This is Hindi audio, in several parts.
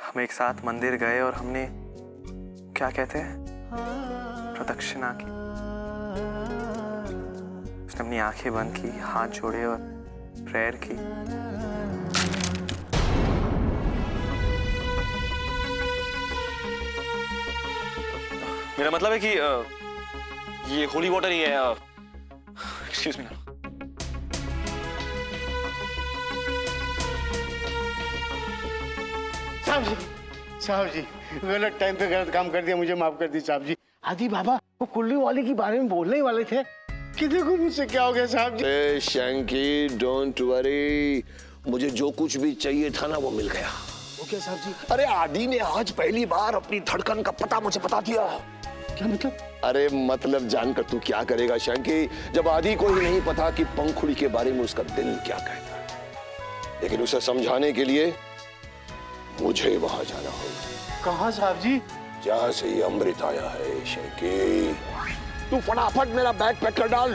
हम एक साथ मंदिर गए और हमने क्या कहते हैं प्रदक्षिणा की। उसने अपनी आंखें बंद की, हाथ जोड़े और प्रेयर की। मेरा मतलब है कि ये होली वाटर ही है। Excuse me. साहब जी गलत टाइम पे गलत काम कर दिया, मुझे माफ कर दी साहब जी। आदि बाबा वो कुल्लू वाले के बारे में बोलने ही वाले थे कि देखो मुझसे क्या हो गया साहब जी। शैंकी डोंट वरी, मुझे जो कुछ भी चाहिए था ना वो मिल गया। वो क्या साहब जी? अरे आदि ने आज पहली बार अपनी धड़कन का पता मुझे बता दिया। क्या मतलब? अरे मतलब जानकर तू क्या करेगा शैंकी, जब आदि को ही नहीं पता कि पंखुड़ी के बारे में उसका दिल क्या कहता है। लेकिन उसे समझाने के लिए मुझे वहां जाना होगा। कहाँ साहब जी? जहां से ये अमृत आया है शैंकी। तू फटाफट मेरा बैग पैक कर डाल।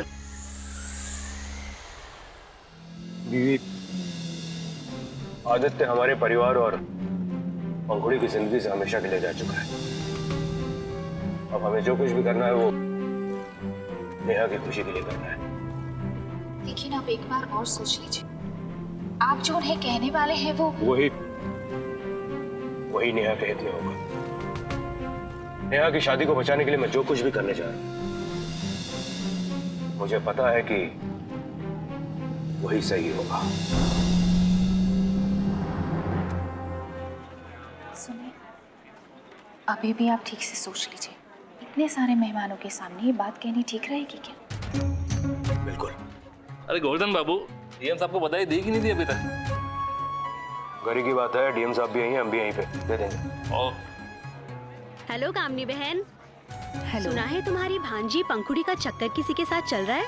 बीवी, आदित्य हमारे परिवार और पंखुड़ी की जिंदगी से हमेशा के लिए जा चुका है। अब हमें जो कुछ भी करना है वो नेहा की खुशी के लिए करना है। लेकिन आप एक बार और सोच लीजिए, आप जो उन्हें कहने वाले हैं वो वही नेहा के हित में होगा। नेहा की शादी को बचाने के लिए मैं जो कुछ भी करने जा रहा हूं, मुझे पता है कि वही सही होगा। सुनिए, अभी भी आप ठीक से सोच लीजिए। इतने सारे मेहमानों के सामने ये बात कहनी ठीक रहेगी क्या? बिल्कुल। अरे गोवर्धन बाबू, डीएम साहब को बधाई दी कि नहीं दी अभी तक? गरी की बात है, डीएम साहब भी यहीं, हम भी यहीं पे दे देंगे। हेलो कामनी बहन। हेलो। सुना है तुम्हारी भांजी पंखुड़ी का चक्कर किसी के साथ चल रहा है।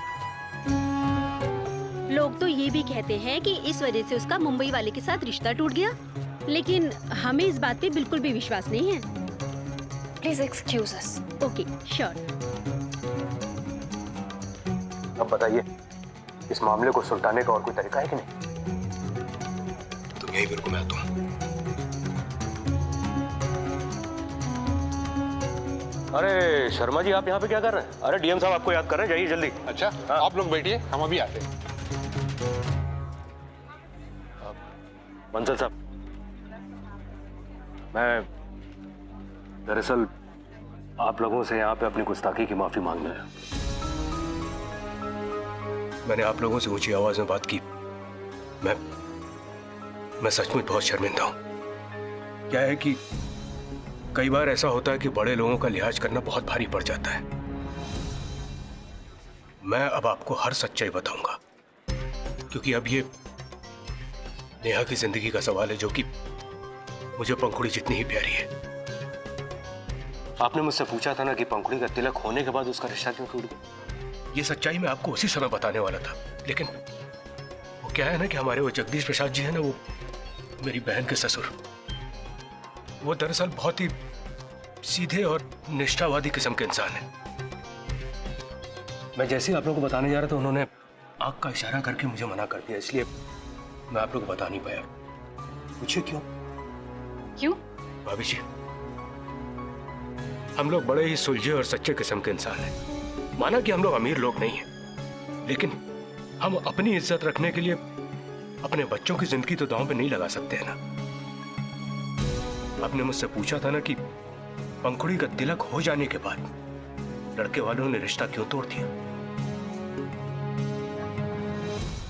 लोग तो ये भी कहते हैं कि इस वजह से उसका मुंबई वाले के साथ रिश्ता टूट गया, लेकिन हमें इस बात पे बिल्कुल भी विश्वास नहीं है। Please excuse us. Okay sure. अब बताइए, इस मामले को सुलझाने का और कोई तरीका है कि नहीं? तुम यही बिल्कुल, मैं आता हूं। अरे शर्मा जी, आप यहाँ पे क्या कर रहे हैं? अरे डीएम साहब आपको याद कर रहे हैं, जाइए जल्दी। अच्छा हाँ। आप लोग बैठिए, हम अभी आते हैं। बंसल साहब, मैं दरअसल आप लोगों से यहाँ पे अपनी गुस्ताखी की माफी मांगना है। मैंने आप लोगों से ऊंची आवाज में बात की। मैं सचमुच बहुत शर्मिंदा हूं। क्या है कि कई बार ऐसा होता है कि बड़े लोगों का लिहाज करना बहुत भारी पड़ जाता है। मैं अब आपको हर सच्चाई बताऊंगा, क्योंकि अब ये नेहा की जिंदगी का सवाल है, जो कि मुझे पंखुड़ी जितनी ही प्यारी है। आपने मुझसे पूछा था ना कि पंखुड़ी का तिलक होने के बाद उसका रिश्ता क्यों टूट गया। ये सच्चाई मैं आपको उसी समय बताने वाला था, लेकिन वो क्या है ना कि हमारे वो जगदीश प्रसाद जी है ना, वो मेरी बहन के ससुर, वो दरअसल बहुत ही सीधे और निष्ठावादी किस्म के इंसान है। मैं जैसे ही आप लोगों को बताने जा रहा था, उन्होंने आंख का इशारा करके मुझे मना कर दिया, इसलिए मैं आप लोग को बता नहीं पाया। पूछिए क्यों? क्यों? भाभी जी, हम लोग बड़े ही सुलझे और सच्चे किस्म के इंसान हैं। माना कि हम लोग अमीर लोग नहीं हैं, लेकिन हम अपनी इज्जत रखने के लिए अपने बच्चों की जिंदगी तो दांव पे नहीं लगा सकते हैं ना। आपने मुझसे पूछा था ना कि पंखुड़ी का तिलक हो जाने के बाद लड़के वालों ने रिश्ता क्यों तोड़ दिया।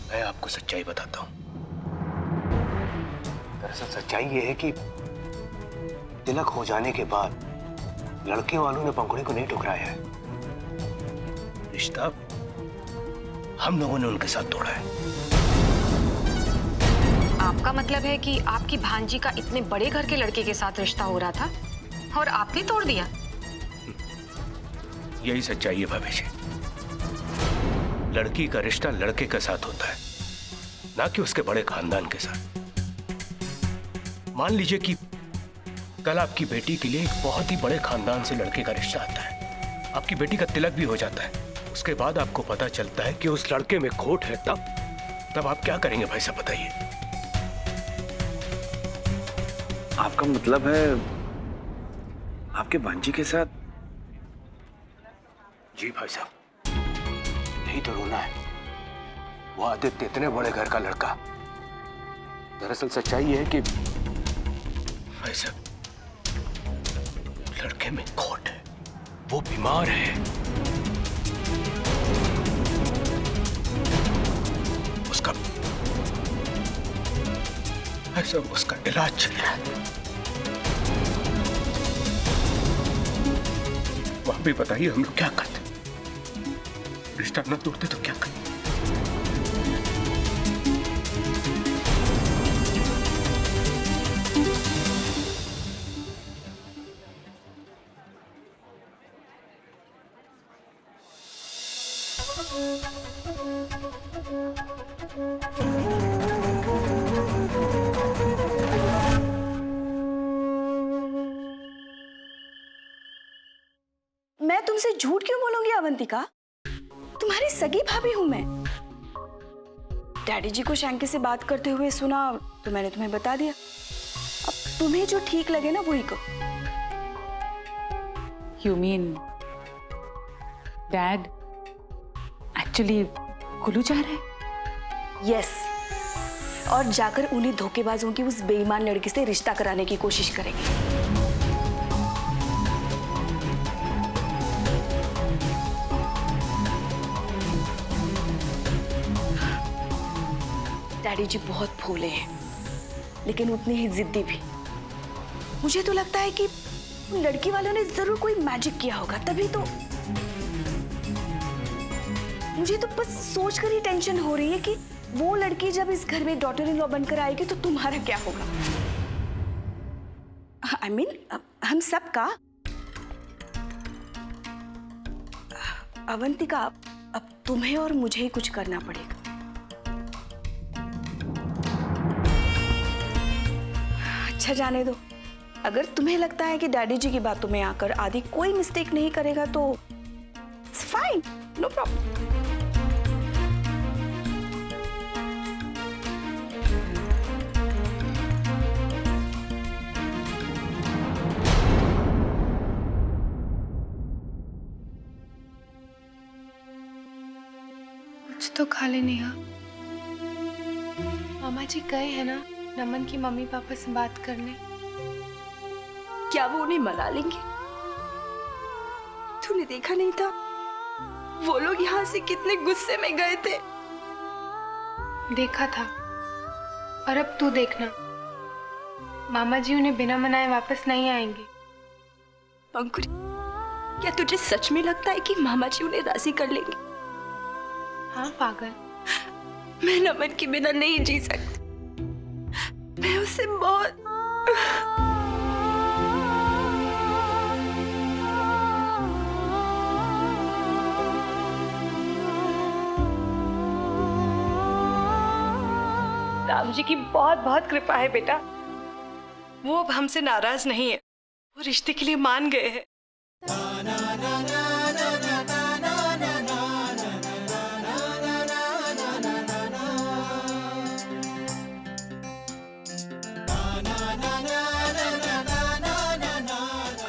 मैं आपको सच्चाई बताता हूं। दरअसल सच्चाई ये है कि तिलक हो जाने के बाद लड़के वालों ने पंखुड़ी को नहीं ठुकराया है। रिश्ता हम लोगों ने उनके साथ तोड़ा है। आपका मतलब है कि आपकी भांजी का इतने बड़े घर के लड़के के साथ रिश्ता हो रहा था और आपने तोड़ दिया? यही सच्चाई है भाभी जी। लड़की का रिश्ता लड़के के साथ होता है, ना कि उसके बड़े खानदान के साथ। मान लीजिए कि कल आपकी बेटी के लिए एक बहुत ही बड़े खानदान से लड़के का रिश्ता आता है, आपकी बेटी का तिलक भी हो जाता है, उसके बाद आपको पता चलता है कि उस लड़के में खोट है, तब आप क्या करेंगे भाई साहब बताइए। आपका मतलब है आपके भांजी के साथ? जी भाई साहब, यही तो रोना है। वो आदित्य इतने बड़े घर का लड़का, दरअसल सच्चाई ये है कि भाई साहब लड़के में खोट है, वो बीमार है। उसका ऐसा उसका इलाज चल रहा है। आप भी बताइए हम लोग क्या करते? रिश्ता न तोड़ते तो क्या करते? मैं तुमसे झूठ क्यों बोलूंगी अवंतिका? तुम्हारी सगी भाभी हूं मैं। डैडी जी को शैंकी से बात करते हुए सुना तो मैंने तुम्हें बता दिया। अब तुम्हें जो ठीक लगे ना वही करो। You mean Dad actually Kullu जा रहे हैं? यस, और जाकर उन्हीं धोखेबाजों की उस बेईमान लड़की से रिश्ता कराने की कोशिश करेंगे। डैडी जी बहुत भोले हैं, लेकिन उतने ही जिद्दी भी। मुझे तो लगता है कि उन लड़की वालों ने जरूर कोई मैजिक किया होगा, तभी तो। मुझे तो बस सोचकर ही टेंशन हो रही है कि वो लड़की जब इस घर में डॉटर इन लॉ बनकर आएगी तो तुम्हारा क्या होगा? I mean, हम सब का। अवंतिका, अब तुम्हें और मुझे ही कुछ करना पड़ेगा। अच्छा जाने दो। अगर तुम्हें लगता है कि डैडी जी की बातों में आकर आदि कोई मिस्टेक नहीं करेगा तो इट्स फाइन, नो प्रॉब्लम। कुछ तो खा ले नेहा। मामा जी गए हैं ना नमन की मम्मी पापा से बात करने। क्या वो उन्हें मना लेंगे? तूने देखा नहीं था वो लोग यहाँ से कितने गुस्से में गए थे? देखा था, और अब तू देखना, मामा जी उन्हें बिना मनाए वापस नहीं आएंगे। अंकुरी, क्या तुझे सच में लगता है कि मामा जी उन्हें राजी कर लेंगे? हाँ पागल, मैं नमन के बिना नहीं जी सकती। मैं उससे बहुत राम जी की बहुत बहुत कृपा है बेटा। वो अब हमसे नाराज नहीं है, वो रिश्ते के लिए मान गए हैं।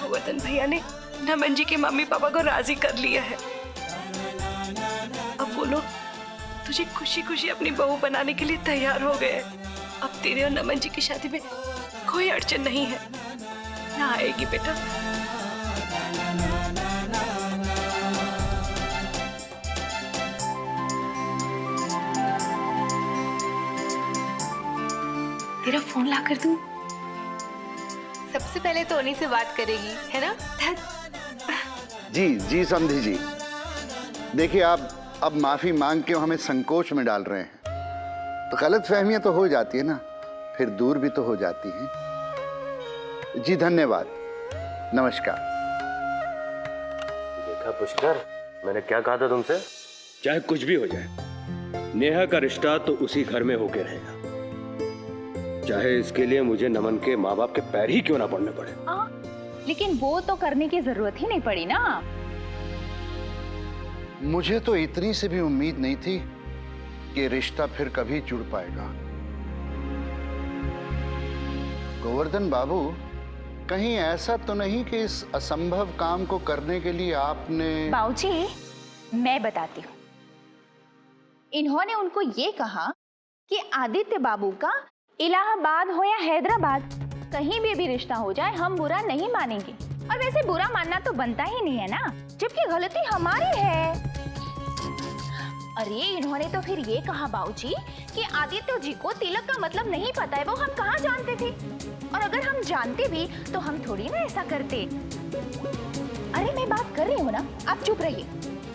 वतन भैया ने नमन जी के मम्मी पापा को राजी कर लिया है। अब वो लोग तुझे खुशी खुशी अपनी बहू बनाने के लिए तैयार हो गए। अब तेरे और नमन जी की शादी में कोई अड़चन नहीं है, ना आएगी बेटा। तेरा फोन ला कर दूं? सबसे पहले तो उन्हीं से बात करेगी, है ना? जी जी समधी जी, देखिए आप अब माफी मांग के हमें संकोच में डाल रहे हैं तो गलत फहमियां तो हो जाती है ना, फिर दूर भी तो हो जाती हैं। जी धन्यवाद, नमस्कार। देखा पुष्कर, मैंने क्या कहा था तुमसे? चाहे कुछ भी हो जाए, नेहा का रिश्ता तो उसी घर में होके रहेगा, चाहे इसके लिए मुझे नमन के माँ बाप के पैर ही क्यों ना पड़ने पड़े। लेकिन वो तो करने की जरूरत ही नहीं पड़ी ना। मुझे तो इतनी से भी उम्मीद नहीं थी कि रिश्ता फिर कभी जुड़ पाएगा। गोवर्धन बाबू, कहीं ऐसा तो नहीं कि इस असंभव काम को करने के लिए आपने... बाबूजी, मैं बताती हूँ। इन्होंने उनको ये कहा कि आदित्य बाबू का इलाहाबाद हो या हैदराबाद, कहीं भी रिश्ता हो जाए हम बुरा नहीं मानेंगे। और वैसे बुरा मानना तो बनता ही नहीं है ना, जबकि गलती हमारी है। अरे इन्होंने तो फिर ये कहा बाबूजी कि आदित्य जी को तिलक का मतलब नहीं पता है, वो हम कहाँ जानते थे। और अगर हम जानते भी तो हम थोड़ी ना ऐसा करते। अरे मैं बात कर रही हूँ ना, आप चुप रहिए।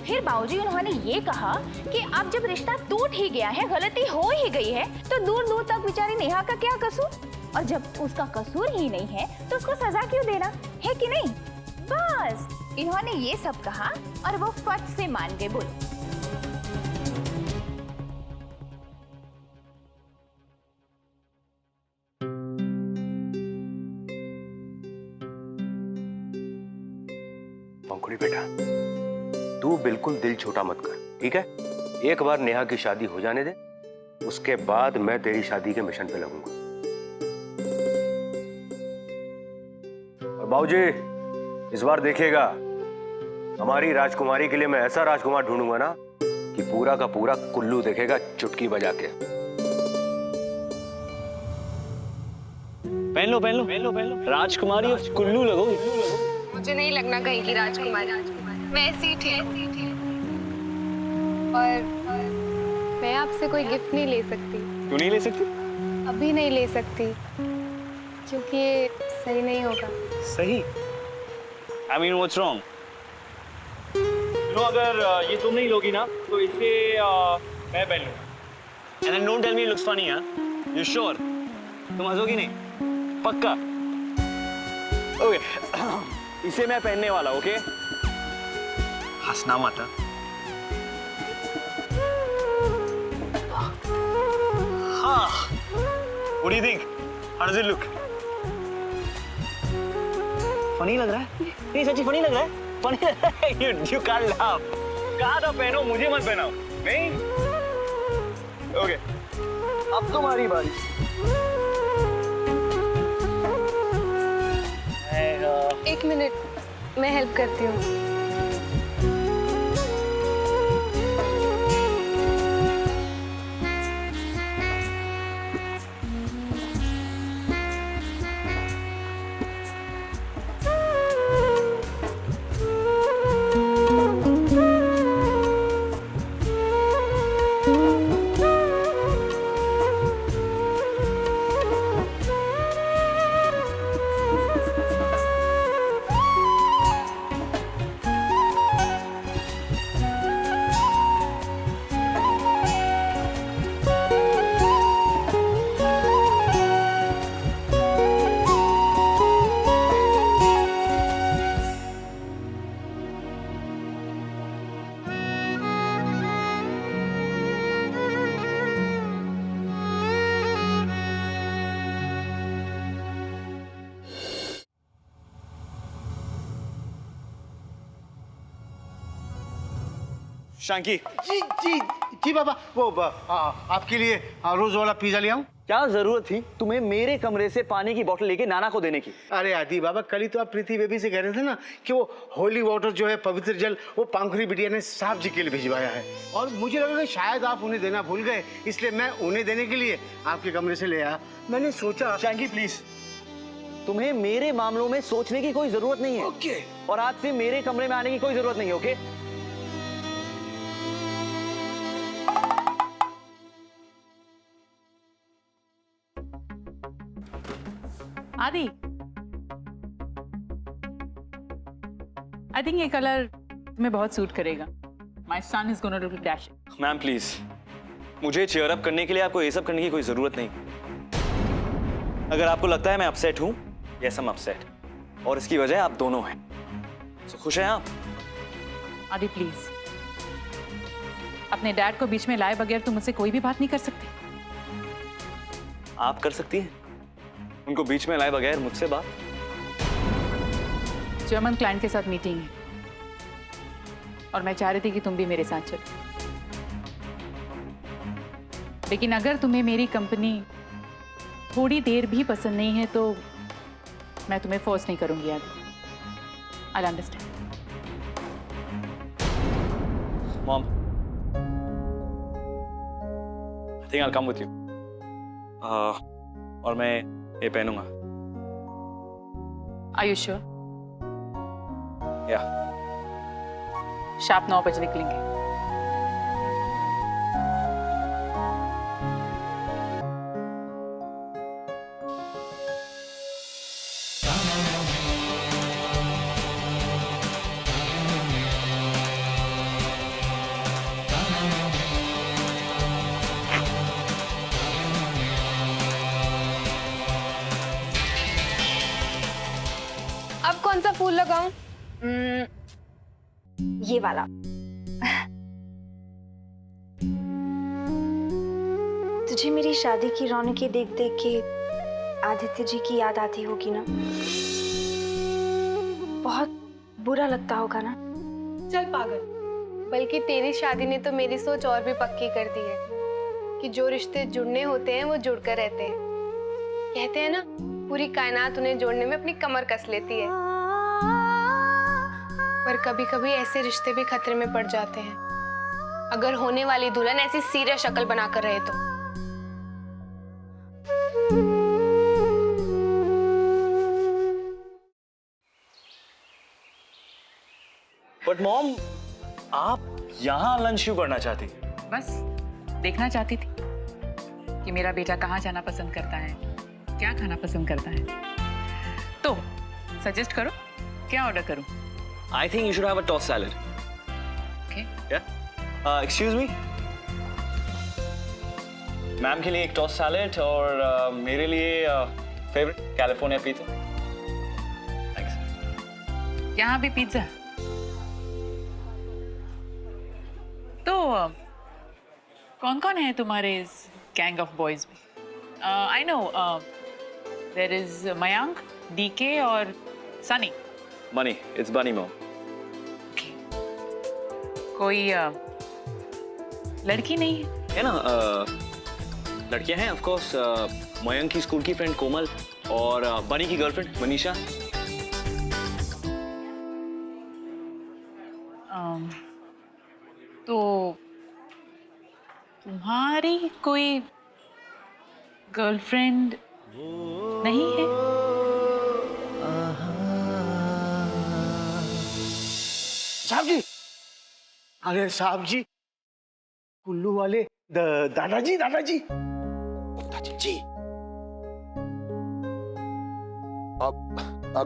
फिर बाबूजी उन्होंने ये कहा कि अब जब रिश्ता टूट ही गया है, गलती हो ही गई है, तो दूर दूर तक बेचारी नेहा का क्या कसूर। और जब उसका कसूर ही नहीं है तो उसको सजा क्यों देना है कि नहीं। बस इन्होंने ये सब कहा और वो फट से मान गए। बोलो। पंखुड़ी बेटा, तू बिल्कुल दिल छोटा मत कर, ठीक है? एक बार नेहा की शादी हो जाने दे, उसके बाद मैं तेरी शादी के मिशन पे लगूंगा। और बाबूजी, इस बार देखिएगा, हमारी राजकुमारी के लिए मैं ऐसा राजकुमार ढूंढूंगा ना कि पूरा का पूरा कुल्लू देखेगा चुटकी बजा के। पहन लो पहन लो पहन लो पहन लो, राजकुमारी और कुल्लू लगोगी। मुझे नहीं लगना कहीं की राजकुमारी, मैं ऐसी ठीक। और मैं आपसे कोई गिफ्ट नहीं ले सकती। क्यों नहीं ले सकती? अभी नहीं ले सकती क्योंकि ये सही नहीं होगा। सही? I mean, what's wrong? अगर ये तुम नहीं लोगी ना तो इसे मैं पहन लूंगा। And then don't tell me it looks funny, हाँ? You sure? तुम हंसोगी नहीं? पक्का? Okay. इसे मैं पहनने वाला, ओके? हंसना मत। हाँ। What do you think? How does it look? Funny लग रहा है? नहीं सच्ची फनी लग रहा है? फनी लग रहा है? You can't laugh. कहा था पहनो, मुझे मत पहनाओ। नहीं? ओके। अब तुम्हारी बारी। एक मिनट, मैं हेल्प करती हूँ। शांकी। जी जी जी बाबा, वो आपके लिए रोज वाला पिज्जा ले आऊं? क्या जरूरत थी तुम्हें मेरे कमरे से पानी की बोतल लेके नाना को देने की? अरे आदि बाबा, कल ही तो आप प्रीति बेबी से कह रहे थे ना कि वो होली वाटर जो है, पवित्र जल, वो पांखुरी बिटिया ने साहब जी के लिए भिजवाया है। और मुझे लगा कि शायद आप उन्हें देना भूल गए, इसलिए मैं उन्हें देने के लिए आपके कमरे से ले आया। मैंने सोचा। शांकी प्लीज, तुम्हें मेरे मामलों में सोचने की कोई जरूरत नहीं है। ओके। और आज से मेरे कमरे में आने की कोई जरूरत नहीं है, ओके? आदि, आई थिंक ये कलर तुम्हें बहुत सूट करेगा। My son is gonna look dashing. Ma'am please, मुझे चीयर अप करने के लिए आपको ये सब करने की कोई जरूरत नहीं। अगर आपको लगता है मैं अपसेट हूं, यस आई एम अपसेट, और इसकी वजह आप दोनों हैं। तो खुश हैं आप? आदि प्लीज, अपने डैड को बीच में लाए बगैर तुम मुझसे कोई भी बात नहीं कर सकते। आप कर सकती हैं उनको बीच में लाए बगैर मुझसे बात? जर्मन क्लाइंट के साथ मीटिंग है और मैं चाह रही थी कि तुम भी मेरे साथ चलो, लेकिन अगर तुम्हें मेरी कंपनी थोड़ी देर भी पसंद नहीं है तो मैं तुम्हें फोर्स नहीं करूंगी यार। I understand. Mom, I think I will come with you. और मैं ये पहनूंगा। Are you sure? Yeah. Sharp 9 बजे निकलेंगे। अब कौन सा फूल लगाऊं? ये वाला। तुझे मेरी शादी की रौनकें देख देख के आदित्य जी की याद आती होगी ना? बहुत बुरा लगता होगा ना? चल पागल, बल्कि तेरी शादी ने तो मेरी सोच और भी पक्की कर दी है कि जो रिश्ते जुड़ने होते हैं वो जुड़कर रहते हैं। कहते हैं ना, पूरी कायनात उन्हें जोड़ने में अपनी कमर कस लेती है। पर कभी कभी ऐसे रिश्ते भी खतरे में पड़ जाते हैं अगर होने वाली दुल्हन ऐसी सीरियस शक्ल बनाकर रहे तो। बट मॉम, आप यहाँ लंच क्यों करना चाहती? बस देखना चाहती थी कि मेरा बेटा कहाँ जाना पसंद करता है, क्या खाना पसंद करता है। तो सजेस्ट करो, क्या ऑर्डर करूं? I think you should have a tossed salad. Okay. Yeah. Excuse me. Ma'am के लिए एक टॉस्ट सैलेड और मेरे लिए फेवरेट कैलिफोर्निया पिज़्ज़ा। थैंक्स। यहाँ भी पिज्जा? तो कौन कौन है तुम्हारे इस गैंग ऑफ बॉयज में? I know there is Mayank, DK और सनी। बनी, इट्स बनी मॉम। कोई लड़की नहीं है ना? लड़कियां हैं ऑफ कोर्स। मयंक की स्कूल की फ्रेंड कोमल और बनी की गर्लफ्रेंड मनीषा। तो तुम्हारी कोई गर्लफ्रेंड नहीं है? साहब जी, अरे साहब जी, कुल्लू वाले दादाजी दादाजी जी।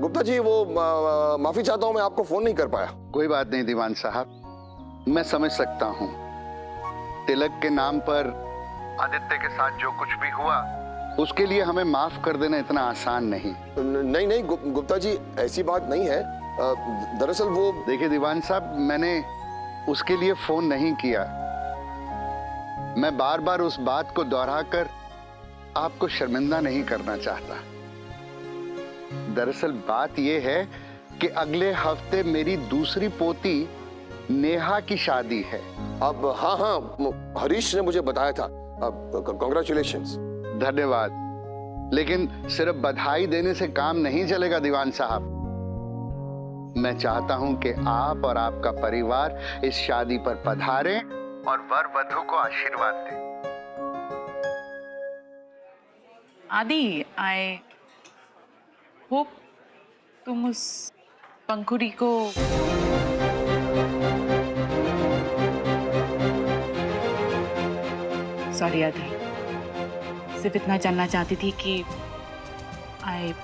गुप्ता जी, वो माफी चाहता हूं, मैं आपको फोन नहीं कर पाया। कोई बात नहीं दीवान साहब, मैं समझ सकता हूँ। तिलक के नाम पर आदित्य के साथ जो कुछ भी हुआ उसके लिए हमें माफ कर देना इतना आसान नहीं। नहीं नहीं गुप्ता जी, ऐसी बात नहीं है। दरअसल वो, देखिए दीवान साहब, मैंने उसके लिए फोन नहीं किया। मैं बार बार उस बात को दोहराकर आपको शर्मिंदा नहीं करना चाहता। दरअसल बात यह है कि अगले हफ्ते मेरी दूसरी पोती नेहा की शादी है। अब हाँ हाँ, हरीश ने मुझे बताया था। कांग्रेचुलेशंस। धन्यवाद। लेकिन सिर्फ बधाई देने से काम नहीं चलेगा दीवान साहब। मैं चाहता हूं कि आप और आपका परिवार इस शादी पर पधारें और वर वधू को आशीर्वाद दें। आदि, आई होप तुम उस पंखुड़ी को सॉरी आदि, सिर्फ इतना जानना चाहती थी कि आई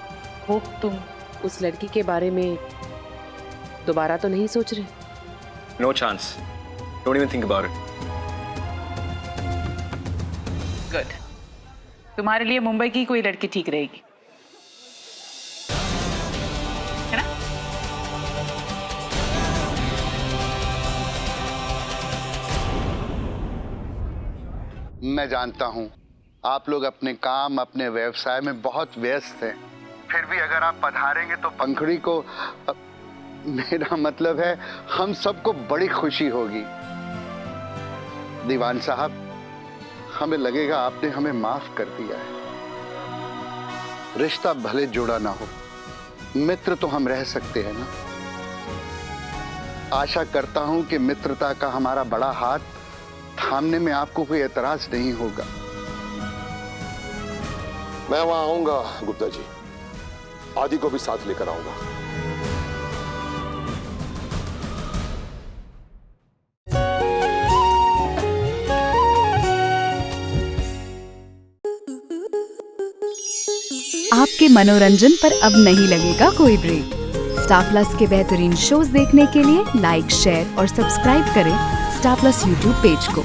होप तुम उस लड़की के बारे में दोबारा तो नहीं सोच रहे? No chance, don't even think about it. Good, तुम्हारे लिए मुंबई की कोई लड़की ठीक रहेगी, है ना? मैं जानता हूं आप लोग अपने काम, अपने व्यवसाय में बहुत व्यस्त हैं। फिर भी अगर आप पधारेंगे तो पंखुड़ी को, मेरा मतलब है हम सबको बड़ी खुशी होगी। दीवान साहब, हमें लगेगा आपने हमें माफ कर दिया है। रिश्ता भले जुड़ा ना हो, मित्र तो हम रह सकते हैं ना। आशा करता हूं कि मित्रता का हमारा बड़ा हाथ थामने में आपको कोई एतराज नहीं होगा। मैं वहां आऊंगा गुप्ता जी, आदि को भी साथ लेकर आऊंगा। आपके मनोरंजन पर अब नहीं लगेगा कोई ब्रेक। स्टार प्लस के बेहतरीन शोज देखने के लिए लाइक, शेयर और सब्सक्राइब करें स्टार प्लस यूट्यूब पेज को।